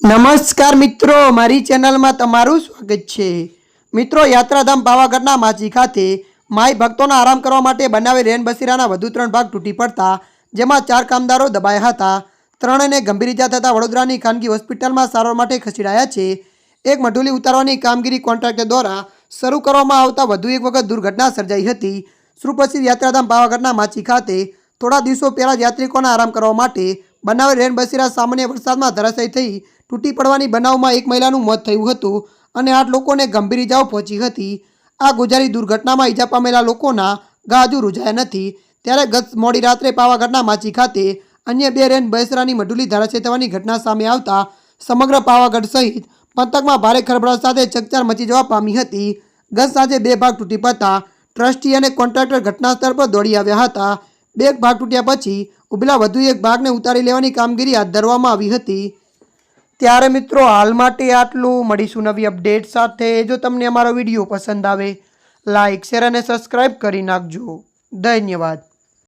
નમસ્કાર મિત્રો, મારી ચેનલમાં તમારું સ્વાગત છે। મિત્રો, યાત્રાધામ પાવાગઢના માચી ખાતે માઈ ભક્તોના આરામ કરવા માટે બનાવેલ રેનબસેરાના વધુ 3 ભાગ તૂટી પડતા જેમાં 4 કામદારો દબાયા હતા। 3ને ગંભીર ઇજા થતાં વડોદરાની ખાનગી હોસ્પિટલમાં સારવાર માટે ખસેડાયા છે। એક મઢુલી ઉતારવાની કામગીરી કોન્ટ્રાક્ટર દ્વારા શરૂ કરવામાં આવતા વધુ એક વખત દુર્ઘટના સર્જાઈ હતી। સુપ્રસિદ્ધ યાત્રાધામ પાવાગઢના માચી ખાતે થોડા દિવસો પહેલા યાત્રિકોના આરામ કરવા માટે બનાવેલ રેનબસેરા સામાન્ય વરસાદમાં ધરાશાયી થઈ તૂટી પડવાની બનાવમાં એક મહિલાનું મોત થયું હતું અને 8 લોકોને ગંભીર ઇજાઓ પહોંચી હતી। આ ગોઝારી દુર્ઘટનામાં ઇજા પામેલા લોકોના ઘા હજુ રૂઝાયા નથી। ત્યારે ગત મોડી રાત્રે પાવાગઢના માચી ખાતે અન્ય 2 રેનબસેરાની મઢુલી ધરાશાયી થવાની ઘટના સામે આવતા સમગ્ર પાવાગઢ સહિત પંથકમાં ભારે ખળભળાટ સાથે ચકચાર મચી જવા પામી હતી। ગત સાંજે 2 ભાગ તૂટી પડતા ટ્રસ્ટી અને કોન્ટ્રાક્ટર ઘટના સ્થળ પર દોડી આવ્યા હતા। 2 ભાગ તૂટ્યા પછી ઉભેલા વધુ એક ભાગને ઉતારી લેવાની કામગીરી હાથ ધરવામાં આવી હતી। ત્યારે મિત્રો, હાલ માટે આટલું। મળીશું નવી અપડેટ સાથે। જો તમને અમારો વિડીયો પસંદ આવે, લાઇક, શેર અને સબસ્ક્રાઇબ કરી નાખજો। ધન્યવાદ।